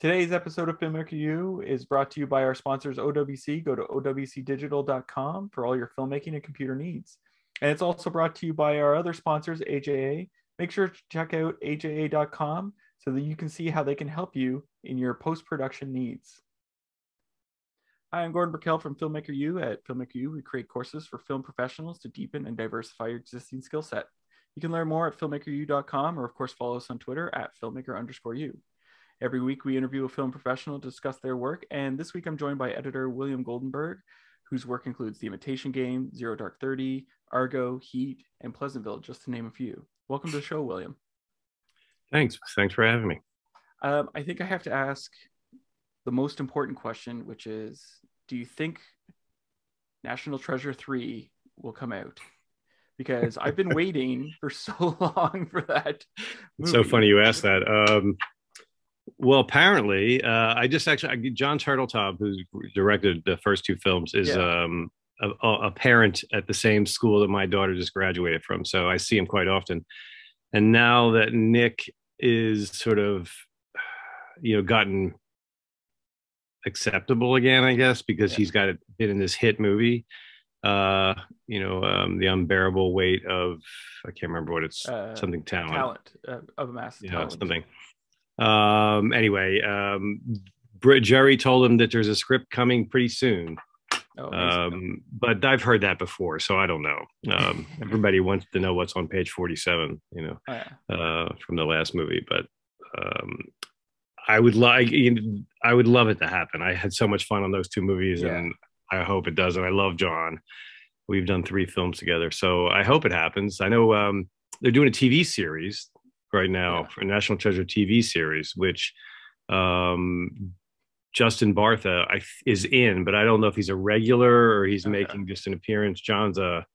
Today's episode of Filmmaker U is brought to you by our sponsors OWC. Go to owcdigital.com for all your filmmaking and computer needs. And it's also brought to you by our other sponsors, AJA. Make sure to check out aja.com so that you can see how they can help you in your post-production needs. Hi, I'm Gordon Burkell from Filmmaker U. At Filmmaker U, we create courses for film professionals to deepen and diversify your existing skill set. You can learn more at filmmakeru.com, or of course follow us on Twitter at filmmaker_u. Every week we interview a film professional to discuss their work, and this week I'm joined by editor William Goldenberg, whose work includes The Imitation Game, Zero Dark 30, Argo, Heat, and Pleasantville, just to name a few. Welcome to the show, William. Thanks for having me. I think I have to ask the most important question, which is, do you think National Treasure 3 will come out? Because I've been waiting for so long for that movie. It's so funny you asked that. Well, apparently, John Turteltaub, who directed the first two films, is a parent at the same school that my daughter just graduated from. So I see him quite often. And now that Nick is sort of, gotten acceptable again, I guess, because he's been in this hit movie, The Unbearable Weight of, I can't remember what it's, something talent of a massive talent. Something. Jerry told him that there's a script coming pretty soon. But I've heard that before, so I don't know. Everybody wants to know what's on page 47, from the last movie. But I would love it to happen. I had so much fun on those two movies, and I hope it does. And I love John. We've done 3 films together, so I hope it happens. I know they're doing a TV series right now for National Treasure TV series, which Justin Bartha is in, but I don't know if he's a regular or he's making just an appearance. John's a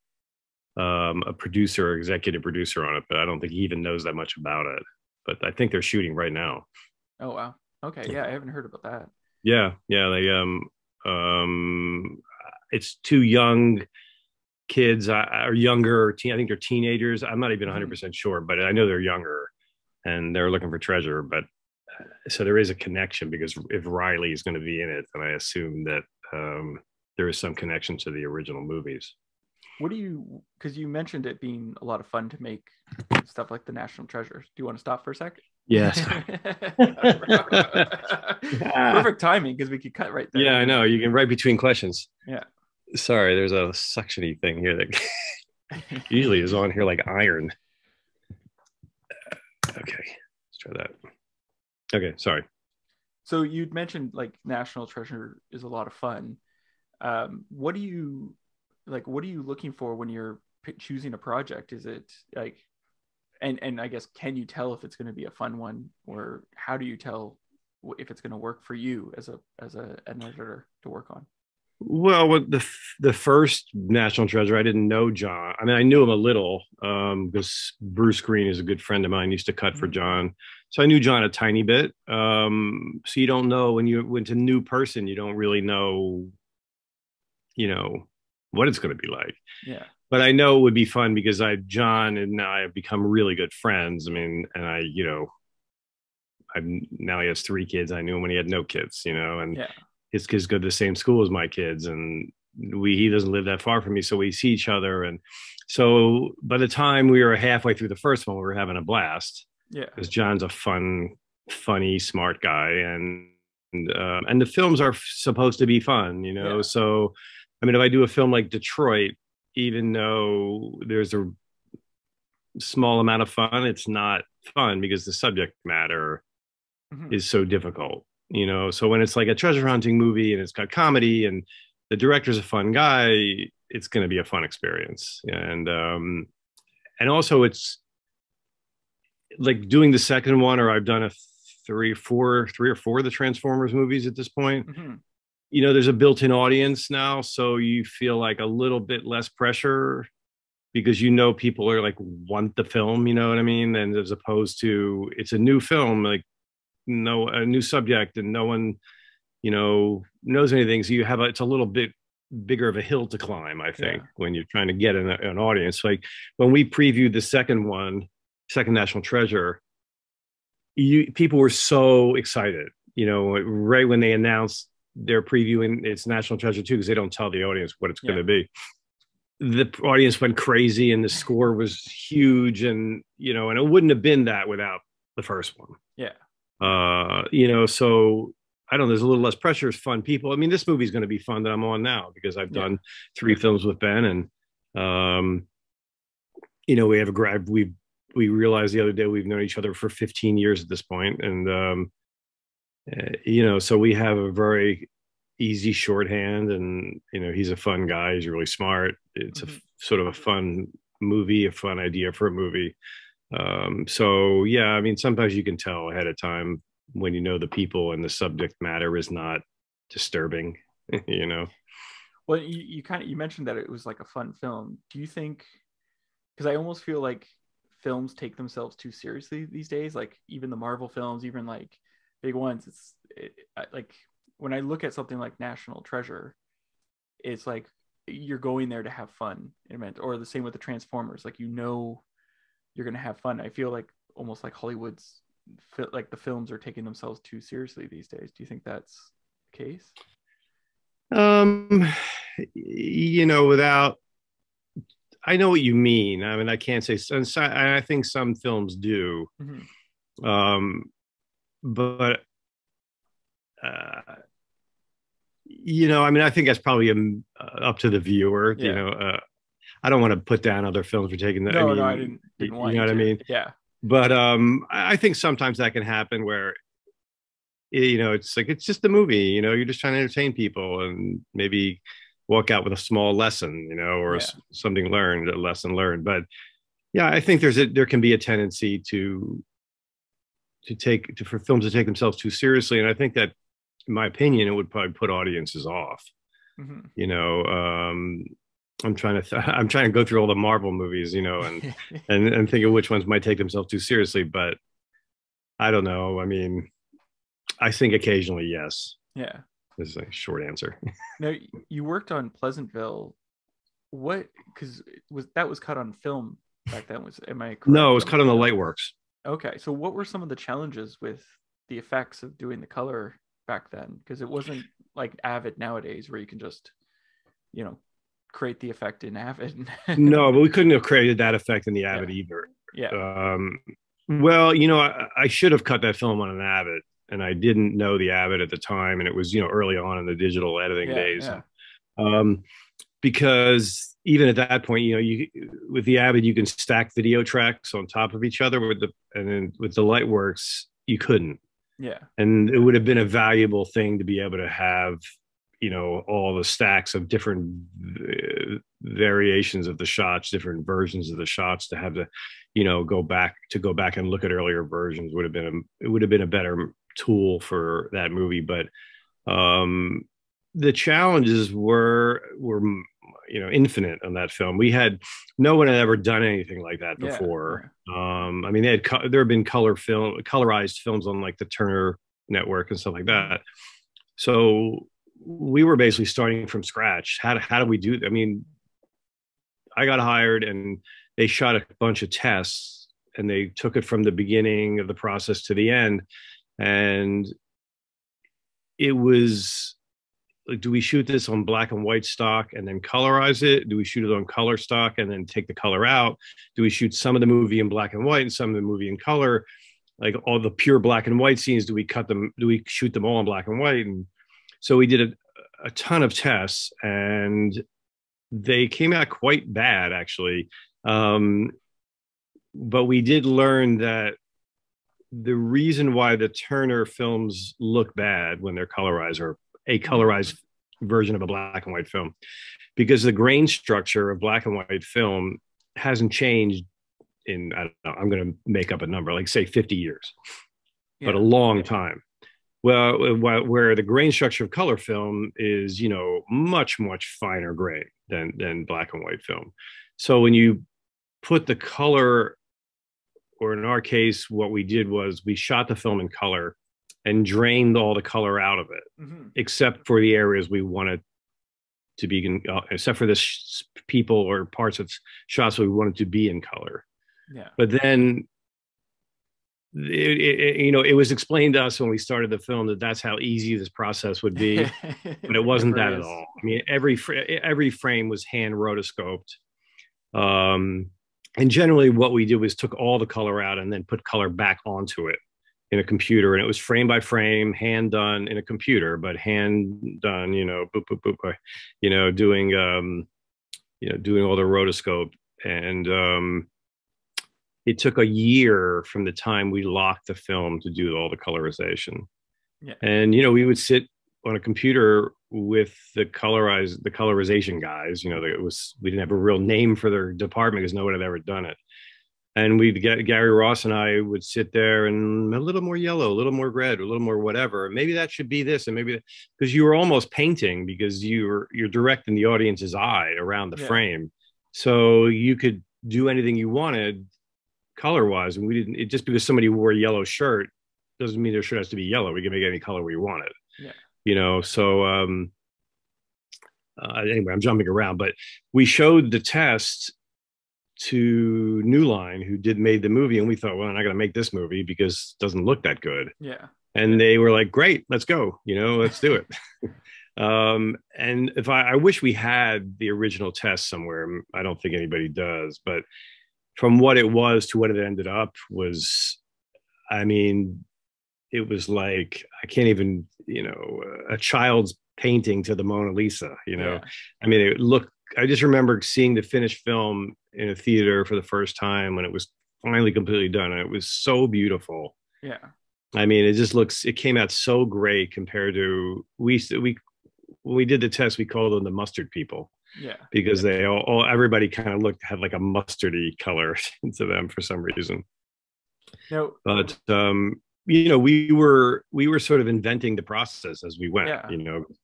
producer, executive producer on it, but I don't think he even knows that much about it. But I think they're shooting right now. Oh wow. Okay, yeah, I haven't heard about that. Yeah, they it's 2 young kids or younger. I think they're teenagers. I'm not even 100% sure, but I know they're younger, and they're looking for treasure. But so there is a connection, because if Riley is going to be in it, then I assume that there is some connection to the original movies. Because you mentioned it being a lot of fun to make stuff like the National Treasure. Do you want to stop for a sec? Yes. Perfect timing, because we could cut right there. Yeah, I know. You can write between questions. Yeah. Sorry, there's a suction-y thing here that usually is on here like iron. Okay, let's try that. Okay, sorry. So you'd mentioned like National Treasure is a lot of fun. What are you looking for when you're choosing a project? Is it like, and I guess, can you tell if it's going to be a fun one, or how do you tell if it's going to work for you as an editor to work on? Well, with the first National Treasure, I didn't know John. I mean, I knew him a little because Bruce Green is a good friend of mine, used to cut for John. So I knew John a tiny bit. So you don't know, when it's a new person, you don't really know, what it's going to be like. Yeah. But I know it would be fun because John and I have become really good friends. I mean, and now he has 3 kids. I knew him when he had no kids, and his kids go to the same school as my kids, and he doesn't live that far from me, so we see each other. And so by the time we were halfway through the first one, we were having a blast. Yeah, because John's a funny, smart guy, and the films are supposed to be fun, So, I mean, if I do a film like Detroit, even though there's a small amount of fun, it's not fun because the subject matter is so difficult. So when it's like a treasure hunting movie and it's got comedy and the director's a fun guy, it's going to be a fun experience. And also it's like doing the second one, or I've done 3 or 4 of the Transformers movies at this point. There's a built-in audience now, so you feel like a little bit less pressure because people are like want the film, you know what I mean? And as opposed to, it's a new film, like a new subject, and no one knows anything, so it's a little bit bigger of a hill to climb, I think, when you're trying to get an audience. Like when we previewed the second National Treasure, people were so excited. you know, right when they announced they're previewing it's National Treasure 2, because they don't tell the audience what it's going to be. The audience went crazy and the score was huge, and, you know, and it wouldn't have been that without the first one. Yeah. You know, so I don't know, there's a little less pressure. It's fun people. I mean, this movie's going to be fun that I'm on now because I've done 3 films with Ben, and you know, we realized the other day we've known each other for 15 years at this point, and you know, so we have a very easy shorthand, and, you know, he's a fun guy. He's really smart. It's a sort of a fun movie, a fun idea for a movie. So yeah, I mean, sometimes you can tell ahead of time when you know the people and the subject matter is not disturbing, you know. Well, you mentioned that it was like a fun film. Do you think, because I almost feel like films take themselves too seriously these days, like even the Marvel films, even like big ones, like when I look at something like National Treasure, it's like you're going there to have fun, or the same with the Transformers, like, you know, you're going to have fun. I feel like almost like Hollywood's like the films are taking themselves too seriously these days. Do you think that's the case? You know, I know what you mean. I mean, I can't say, I think some films do. But you know, I mean, I think that's probably up to the viewer. You know, I don't want to put down other films for taking that. No, I didn't want you know what I mean? Yeah. But I think sometimes that can happen where, you know, it's like, it's just a movie, you know, you're just trying to entertain people and maybe walk out with a small lesson, you know, or something learned, a lesson learned. But yeah, I think there can be a tendency for films to take themselves too seriously. And I think that, in my opinion, it would probably put audiences off. You know, I'm trying to go through all the Marvel movies, you know, and and think of which ones might take themselves too seriously. But I don't know. I mean, I think occasionally, yes. Yeah. This is a short answer. Now, you worked on Pleasantville. Because that was cut on film back then? Am I correct? No, it was cut on the Lightworks. Okay, so what were some of the challenges with the effects of doing the color back then? Because it wasn't like Avid nowadays where you can just, you know, create the effect in Avid. No, but we couldn't have created that effect in the Avid either. Yeah. Well, you know, I should have cut that film on an Avid, and I didn't know the Avid at the time, and it was, you know, early on in the digital editing days. Because even at that point, you know, with the Avid, you can stack video tracks on top of each other, and then with the Lightworks, you couldn't. Yeah. And it would have been a valuable thing to be able to have, you know, all the stacks of different variations of the shots, different versions of the shots, to have to, you know, go back and look at earlier versions. It would have been a better tool for that movie. But the challenges were, you know, infinite on that film. No one had ever done anything like that before. I mean, there have been colorized films on like the Turner network and stuff like that. So we were basically starting from scratch. How do we do that? I mean, I got hired and they shot a bunch of tests, and they took it from the beginning of the process to the end. And it was like, do we shoot this on black and white stock and then colorize it? Do we shoot it on color stock and then take the color out? Do we shoot some of the movie in black and white and some of the movie in color? Like all the pure black and white scenes, do we shoot them all in black and white? And so we did a ton of tests, and they came out quite bad, actually. But we did learn that the reason why the Turner films look bad when they're colorized, or a colorized version of a black and white film, because the grain structure of black and white film hasn't changed in, I don't know, I'm going to make up a number, like say 50 years, but a long time. Well, where the grain structure of color film is, you know, much, much finer grain than black and white film. So when you put the color, or in our case, what we did was we shot the film in color and drained all the color out of it, except for the areas we wanted to be except for the people or parts of shots we wanted to be in color. Yeah. But then it was explained to us when we started the film that that's how easy this process would be, but it wasn't that at all. I mean, every frame was hand rotoscoped. And generally what we did was took all the color out and then put color back onto it in a computer. And it was frame by frame, hand done in a computer, but hand done, boop, boop, boop, doing all the rotoscope. And it took a year from the time we locked the film to do all the colorization. Yeah. And, we would sit on a computer with the colorization guys. We didn't have a real name for their department because no one had ever done it. And Gary Ross and I would sit there and a little more yellow, a little more red, a little more whatever. Maybe that should be this, and maybe because you were almost painting because you're directing the audience's eye around the frame, so you could do anything you wanted color wise. And we didn't. Just because somebody wore a yellow shirt doesn't mean their shirt has to be yellow. We can make any color we wanted. Yeah. So anyway, I'm jumping around, but we showed the test to New Line, who made the movie, and we thought, well, I'm not going to make this movie because it doesn't look that good. Yeah. And they were like, great, let's go, let's do it. And I wish we had the original test somewhere. I don't think anybody does, but from what it was to what it ended up was, I mean, it was like, I can't even, a child's painting to the Mona Lisa, Yeah. I mean, I just remember seeing the finished film in a theater for the first time when it was finally completely done. And it was so beautiful. Yeah. I mean, it came out so great compared to, when we did the test, we called them the mustard people. Yeah. Because everybody kind of had like a mustardy color to them for some reason. No. But, we were sort of inventing the process as we went. Yeah.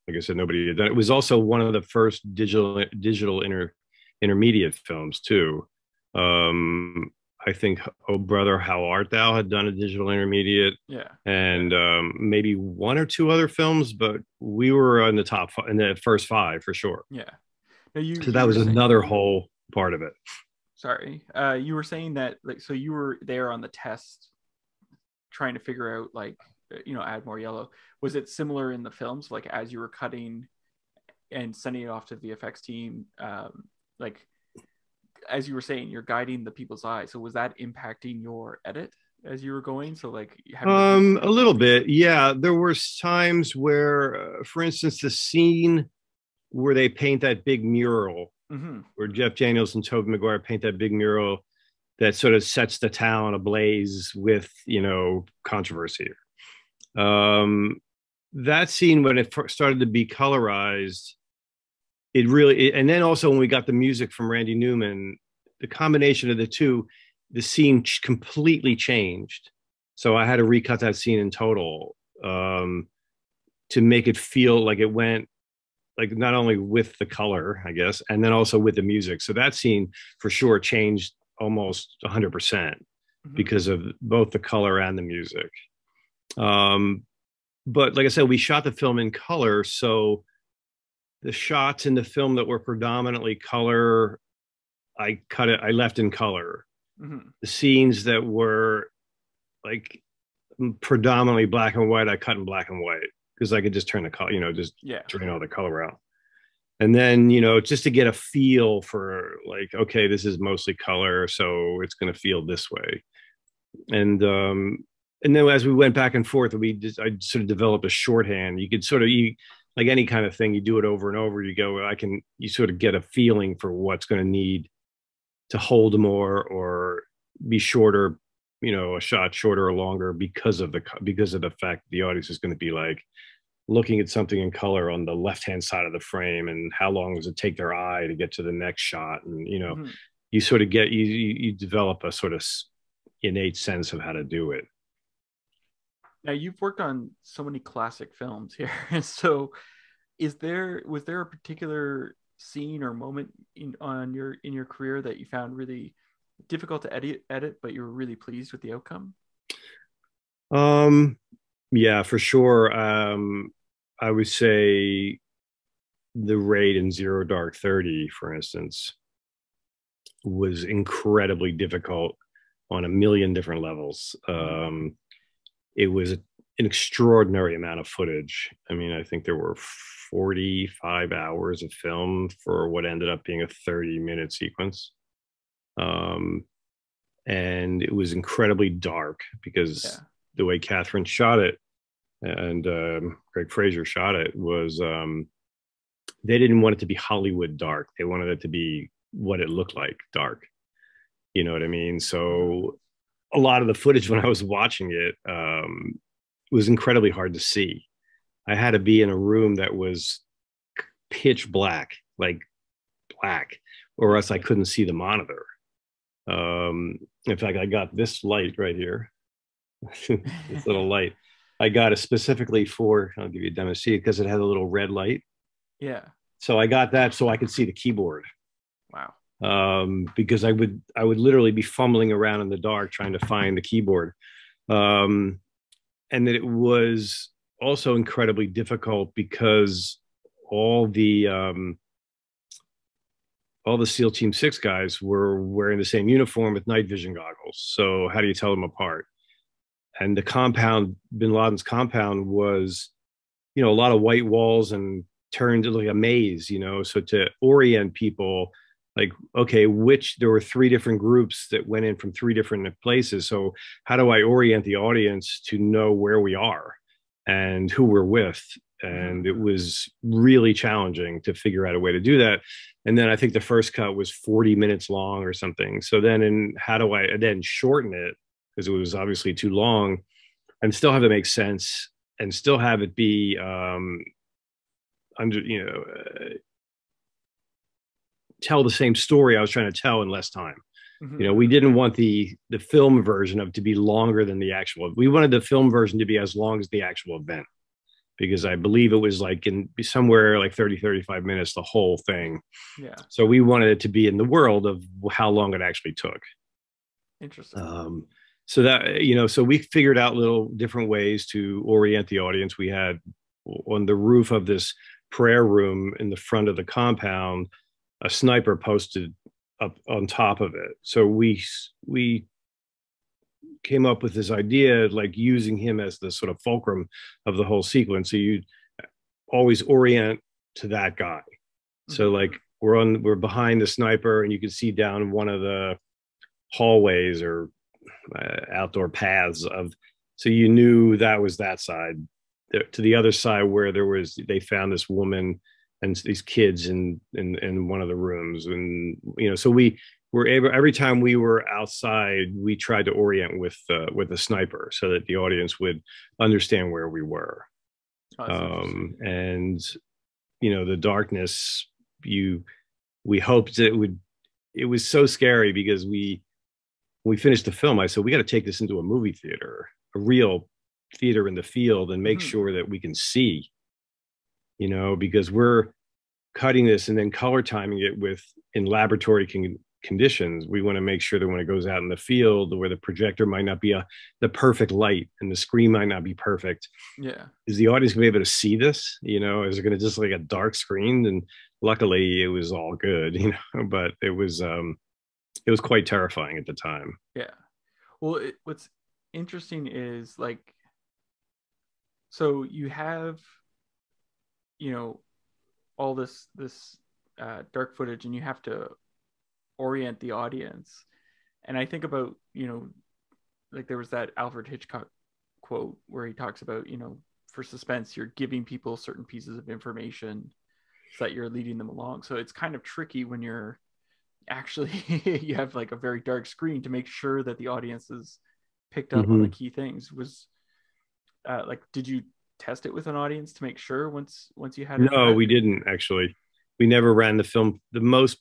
Like I said, nobody had done it. It was also one of the first digital intermediate films too. I think Oh Brother, How Art Thou had done a digital intermediate. Yeah. And maybe one or two other films, but we were in the first five for sure. Yeah. So that was another whole part of it. Sorry. You were saying that, like, so you were there on the test trying to figure out, like, add more yellow. Was it similar in the films, like as you were cutting and sending it off to the VFX team, like as you were saying, you're guiding the people's eyes, so was that impacting your edit as you were going? So like a little bit, yeah. There were times where for instance, the scene where they paint that big mural, where Jeff Daniels and Tobey Maguire paint that big mural that sort of sets the town ablaze with, controversy. That scene, when it started to be colorized, and then also when we got the music from Randy Newman, the combination of the two, the scene completely changed. So I had to recut that scene in total to make it feel like it went, like not only with the color, I guess, and then also with the music. So that scene for sure changed almost 100% because of both the color and the music. But like I said, we shot the film in color. So the shots in the film that were predominantly color, I left in color. The scenes that were like predominantly black and white, I cut in black and white because I could just turn the color, drain all the color out. And then, just to get a feel for like, okay, this is mostly color, so it's going to feel this way. And then as we went back and forth, I sort of developed a shorthand. You could like any kind of thing, you do it over and over. You sort of get a feeling for what's going to need to hold more or be shorter, a shot shorter or longer because of the fact the audience is going to be like looking at something in color on the left-hand side of the frame, and how long does it take their eye to get to the next shot? And, you sort of you develop a sort of innate sense of how to do it. Now you've worked on so many classic films here. So was there a particular scene or moment in your career that you found really difficult to edit, but you were really pleased with the outcome? Yeah, for sure. I would say the raid in Zero Dark 30, for instance, was incredibly difficult on a million different levels. It was an extraordinary amount of footage. I mean, I think there were 45 hours of film for what ended up being a 30-minute sequence. And it was incredibly dark because the way Catherine shot it and Greg Fraser shot it was they didn't want it to be Hollywood dark. They wanted it to be what it looked like, dark. You know what I mean? So a lot of the footage when I was watching it was incredibly hard to see. I had to be in a room that was pitch black, like black, or else I couldn't see the monitor. In fact, I got this light right here, this little light. I got it specifically for, I'll give you a demo, see it because it had a little red light. Yeah. So I got that so I could see the keyboard. Wow. Because I would literally be fumbling around in the dark trying to find the keyboard. And that it was also incredibly difficult because all the SEAL Team 6 guys were wearing the same uniform with night vision goggles. So how do you tell them apart? And the compound, Bin Laden's compound, was, a lot of white walls and turned into like a maze, so to orient people, like, okay, there were 3 different groups that went in from 3 different places. So how do I orient the audience to know where we are and who we're with? And it was really challenging to figure out a way to do that. And then I think the first cut was 40 minutes long or something. So then how do I then shorten it, because it was obviously too long, and still have it make sense and still have it be tell the same story I was trying to tell in less time. We didn't want the film version to be longer than the actual. We wanted the film version to be as long as the actual event, because I believe it was like in somewhere like 35 minutes, the whole thing. Yeah. So we wanted it to be in the world of how long it actually took. Interesting. So that, so we figured out little different ways to orient the audience. We had on the roof of this prayer room in the front of the compound, a sniper posted up on top of it. So we came up with this idea, like using him as the sort of fulcrum of the whole sequence. So you always orient to that guy. So like we're behind the sniper, and you can see down one of the hallways or outdoor paths so you knew that was that side. To the other side where they found this woman and these kids in one of the rooms, and so we were able, every time we were outside, we tried to orient with a sniper so that the audience would understand where we were. And the darkness, we hoped it was so scary because we finished the film. I said, we got to take this into a movie theater, a real theater in the field, and make sure that we can see, because we're cutting this and then color timing it in laboratory conditions. We want to make sure that when it goes out in the field, where the projector might not be the perfect light and the screen might not be perfect. Yeah. Is the audience going to be able to see this? Is it going to just like a dark screen? And luckily it was all good, but it was quite terrifying at the time. Yeah. Well, what's interesting is like, so you have, all this dark footage, and you have to orient the audience. And I think about, like there was that Alfred Hitchcock quote where he talks about, for suspense, you're giving people certain pieces of information so that you're leading them along. So it's kind of tricky when you're actually, you have like a very dark screen to make sure that the audience is picked up on the key things. Was did you test it with an audience to make sure once you had it? No, we didn't actually. We never ran the film. The most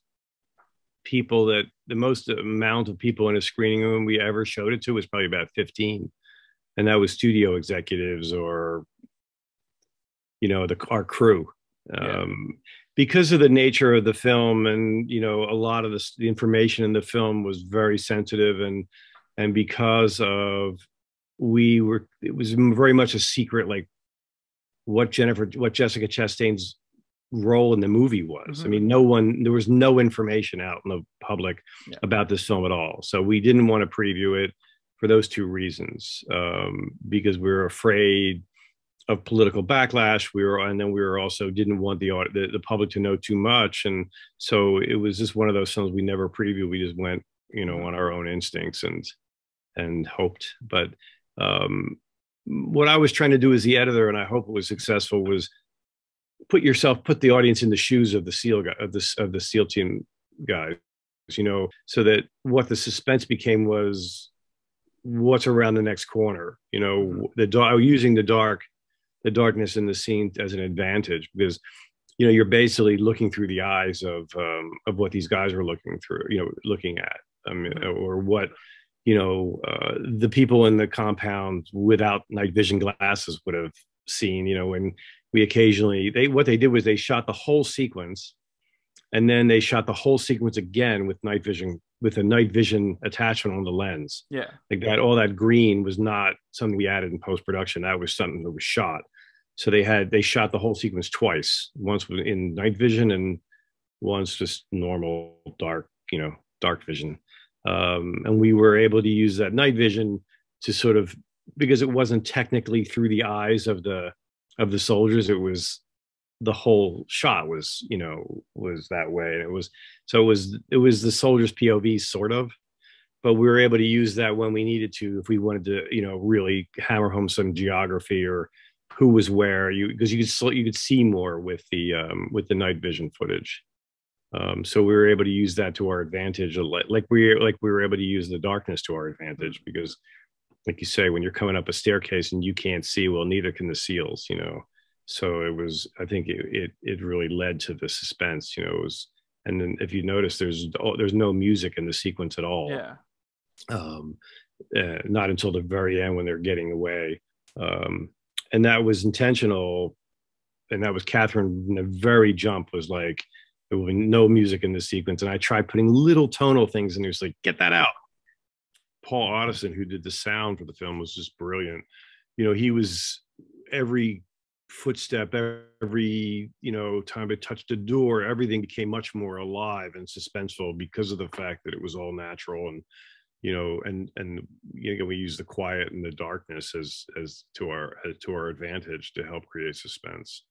amount of people in a screening room we ever showed it to was probably about 15, and that was studio executives or our crew. Because of the nature of the film, and a lot of the information in the film was very sensitive, and because of it was very much a secret, like what Jessica Chastain's role in the movie was. I mean, there was no information out in the public about this film at all. So we didn't want to preview it for those two reasons, because we were afraid of political backlash. And then we were also didn't want the public to know too much. And so it was just one of those films we never previewed. We just went, on our own instincts and hoped. But what I was trying to do as the editor, and I hope it was successful, was put the audience in the shoes of the SEAL guy, of the SEAL team guys, so that what the suspense became was what's around the next corner. Using the darkness in the scene as an advantage, because you're basically looking through the eyes of what these guys were looking at. Or what the people in the compound without night vision glasses would have seen. When we occasionally what they did was they shot the whole sequence, and then they shot the whole sequence again with a night vision attachment on the lens. Yeah, like that. All that green was not something we added in post-production. That was something that was shot. So they shot the whole sequence twice, once in night vision and once just normal dark vision. And we were able to use that night vision to sort of, because it wasn't technically through the eyes of the soldiers, it was the whole shot was that way. And it was the soldiers' POV sort of, but we were able to use that when we needed to, if we wanted to, really hammer home some geography or who was where, because you could see more with the night vision footage. So we were able to use that to our advantage, like we were able to use the darkness to our advantage, because, like you say, when you're coming up a staircase and you can't see, well, neither can the SEALs, So it was, I think it really led to the suspense, and then if you notice, there's no music in the sequence at all. Yeah. Not until the very end when they're getting away, and that was intentional, and that was Catherine. In the very jump was like, there will be no music in this sequence. And I tried putting little tonal things in there. It's like, get that out. Paul Otteson, who did the sound for the film, was just brilliant. He was every footstep, every, time it touched a door, everything became much more alive and suspenseful because of the fact that it was all natural. And, we use the quiet and the darkness as to our advantage to help create suspense.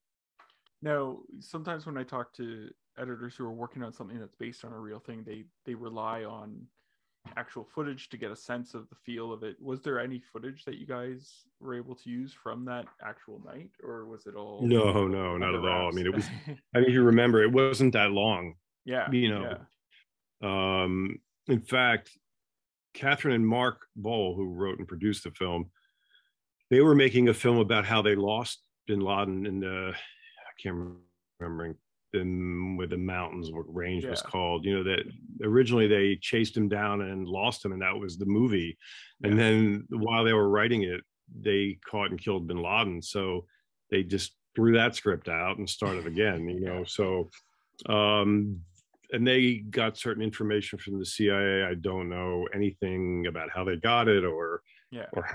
Now, sometimes when I talk to editors who are working on something that's based on a real thing, they rely on actual footage to get a sense of the feel of it. Was there any footage that you guys were able to use from that actual night, or was it all? No, not at all. I mean, it was. You remember, it wasn't that long. Yeah. In fact, Catherine and Mark Bowl, who wrote and produced the film, they were making a film about how they lost Bin Laden in the, I can't remember with the mountains, what range was called, that originally they chased him down and lost him, and that was the movie. And then while they were writing it, they caught and killed Bin Laden, so they just threw that script out and started again. So and they got certain information from the CIA. I don't know anything about how they got it or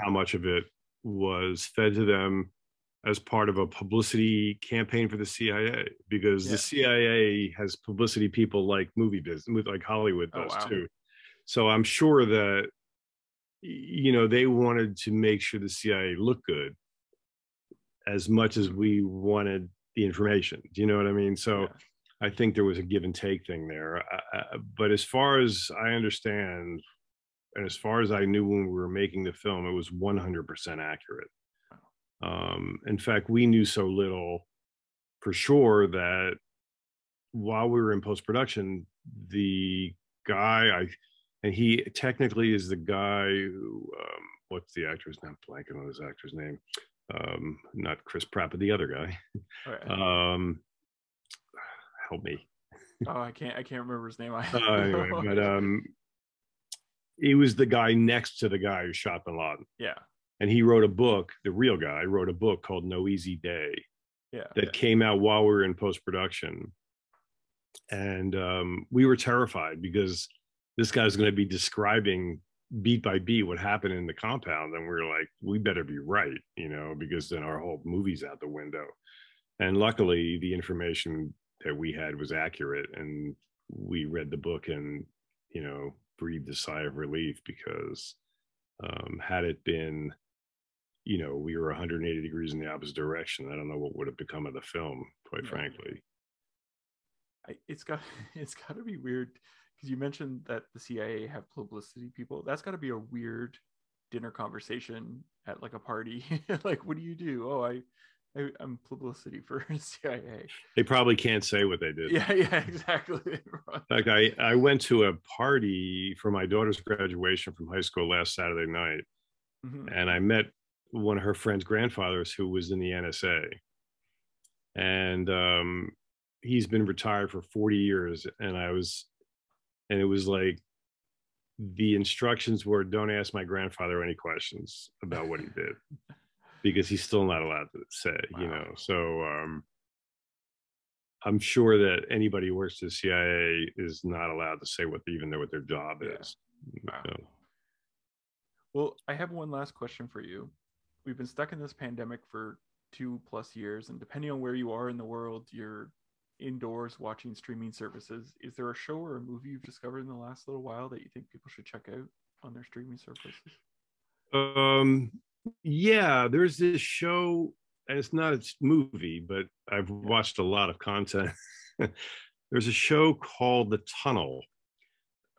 how much of it was fed to them as part of a publicity campaign for the CIA, because the CIA has publicity people like movie business, like Hollywood does too. So I'm sure that, they wanted to make sure the CIA looked good as much as we wanted the information. Do you know what I mean? So I think there was a give and take thing there. But as far as I understand, and as far as I knew when we were making the film, it was 100% accurate. In fact, we knew so little for sure that while we were in post-production, the guy, and he technically is the guy who, what's the actor's name? Blanking on his actor's name. Not Chris Pratt, but the other guy. Okay. Help me. Oh, I can't remember his name. Anyway, but he was the guy next to the guy who shot Bin Laden. Yeah. And he wrote a book, the real guy wrote a book called No Easy Day that came out while we were in post-production. And we were terrified because this guy's going to be describing beat by beat what happened in the compound. And we were like, we better be right, because then our whole movie's out the window. And luckily, the information that we had was accurate, and we read the book and, you know, breathed a sigh of relief, because had it been, you know, we were 180 degrees in the opposite direction, I don't know what would have become of the film, quite frankly. It's got to be weird, because you mentioned that the CIA have publicity people. That's got to be a weird dinner conversation at like a party. Like, what do you do? Oh, I'm publicity for CIA. They probably can't say what they did. Yeah, exactly. In fact, I went to a party for my daughter's graduation from high school last Saturday night, and I met one of her friend's grandfathers who was in the NSA, and he's been retired for 40 years, and it was like, the instructions were, don't ask my grandfather any questions about what he did, because he's still not allowed to say. Wow. You know, so I'm sure that anybody who works for the CIA is not allowed to say even know what their job is. Wow. So. Well, I have one last question for you. We've been stuck in this pandemic for 2+ years, and depending on where you are in the world, you're indoors watching streaming services. Is there a show or a movie you've discovered in the last little while that you think people should check out on their streaming services? Yeah, there's this show, and it's not a movie, but I've watched a lot of content. There's a show called The Tunnel,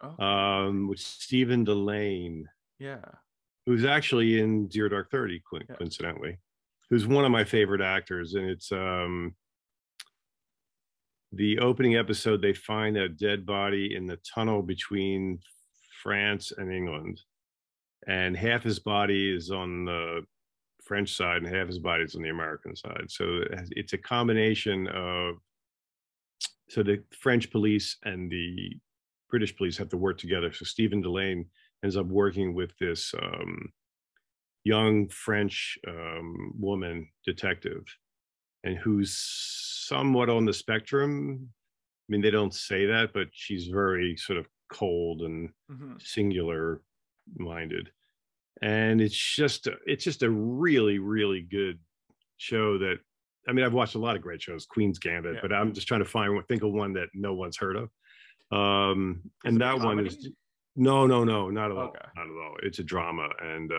with Stephen Delane, who's actually in Zero Dark 30, coincidentally, who's one of my favorite actors. And it's the opening episode, they find a dead body in the tunnel between France and England, and half his body is on the French side and half his body is on the American side. So it's a combination of, so the French police and the British police have to work together. So Stephen Delane ends up working with this young French woman detective, and who's somewhat on the spectrum. I mean, they don't say that, but she's very sort of cold and singular minded. And it's just a really, really good show that, I mean, I've watched a lot of great shows, Queen's Gambit, but I'm just trying to think of one that no one's heard of. And that one is, no, not at all. Not at all. It's a drama, and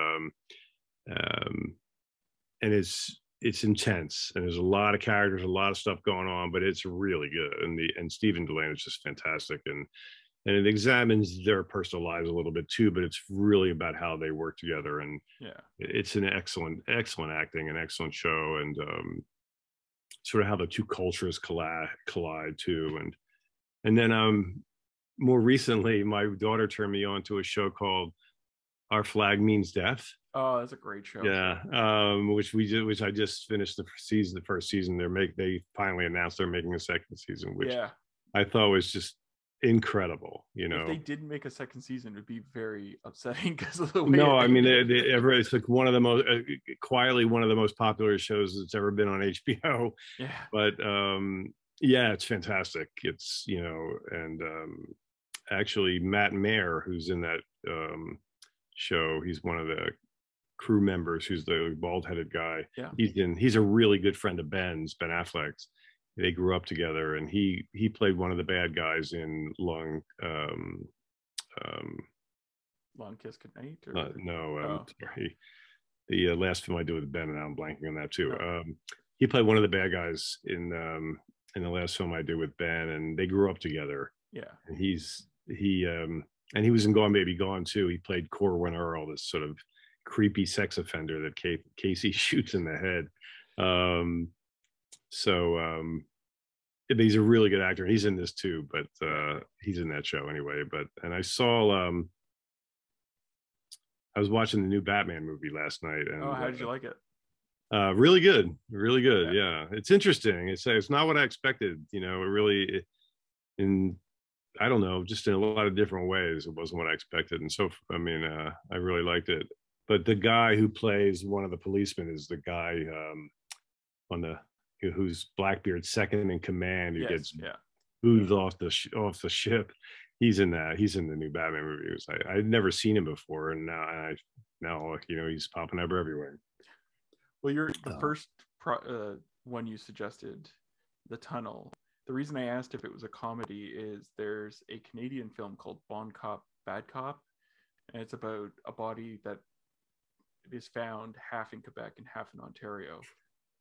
it's intense, and there's a lot of characters, a lot of stuff going on, but it's really good. And Stephen Delane is just fantastic, and it examines their personal lives a little bit too, but it's really about how they work together. And it's an excellent acting, an excellent show, and sort of how the two cultures collide too. And then more recently, my daughter turned me on to a show called Our Flag Means Death. Oh, that's a great show. Yeah, which I just finished the first season. They finally announced they're making a second season, which I thought was just incredible. You know, if they didn't make a second season, it would be very upsetting because of the way. No, I mean, it's like one of the most quietly one of the most popular shows that's ever been on HBO. Yeah, but it's fantastic. It's, you know, and actually Matt Mayer, who's in that show, he's one of the crew members, who's the bald-headed guy. Yeah, he's a really good friend of Ben Affleck's. They grew up together, and he played one of the bad guys in Long Kiss Goodnight. Sorry, the last film I did with Ben, and I'm blanking on that too. He played one of the bad guys in the last film I did with Ben, and they grew up together. Yeah, and he was in Gone Baby Gone too. He played Corwin Earl, this sort of creepy sex offender that Casey shoots in the head. He's a really good actor. He's in this too, but he's in that show anyway. And I saw, I was watching the new Batman movie last night. And, how did you like it? Really good. Yeah. It's interesting. It's not what I expected. You know, I don't know, just in a lot of different ways, it wasn't what I expected. And so, I mean, I really liked it. But the guy who plays one of the policemen is the guy who's Blackbeard's second in command, who gets moved off the ship. He's in that. He's in the new Batman movie. I'd never seen him before, and now you know, he's popping up everywhere. Well, you're the first one you suggested, The Tunnel. The reason I asked if it was a comedy is there's a Canadian film called Bon Cop, Bad Cop, and it's about a body that is found half in Quebec and half in Ontario.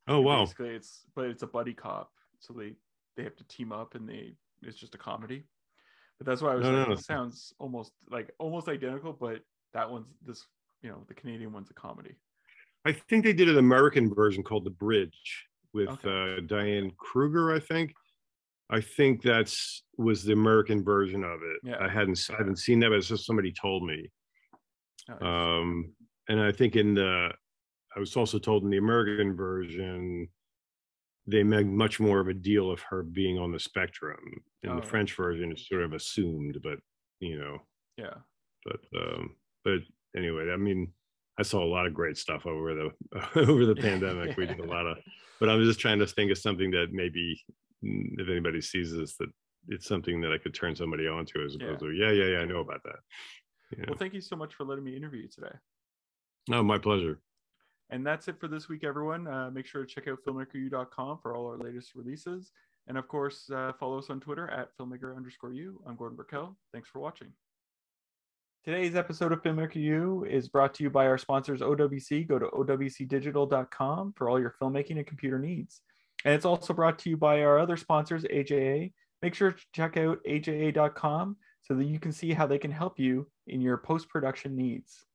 Oh, wow. Basically, it's a buddy cop, so they have to team up, and it's just a comedy. But that's why I was This sounds almost identical, but the Canadian one's a comedy. I think they did an American version called The Bridge with Diane Kruger, I think. I think was the American version of it. Yeah. I haven't seen that, but it's just somebody told me. And I think I was also told in the American version, they made much more of a deal of her being on the spectrum. In the French version, it's sort of assumed, but Yeah. But anyway, I mean, I saw a lot of great stuff over the pandemic. We did a lot of, but I'm just trying to think of something that maybe, if anybody sees this, that it's something that I could turn somebody on to, as opposed to, I know about that. Well, thank you so much for letting me interview you today. No, my pleasure. And that's it for this week, everyone. Make sure to check out filmmakeru.com for all our latest releases. And of course, follow us on Twitter at filmmaker_u. I'm Gordon Burkell. Thanks for watching. Today's episode of Filmmaker U is brought to you by our sponsors, OWC. Go to owcdigital.com for all your filmmaking and computer needs. And it's also brought to you by our other sponsors, AJA. Make sure to check out aja.com so that you can see how they can help you in your post-production needs.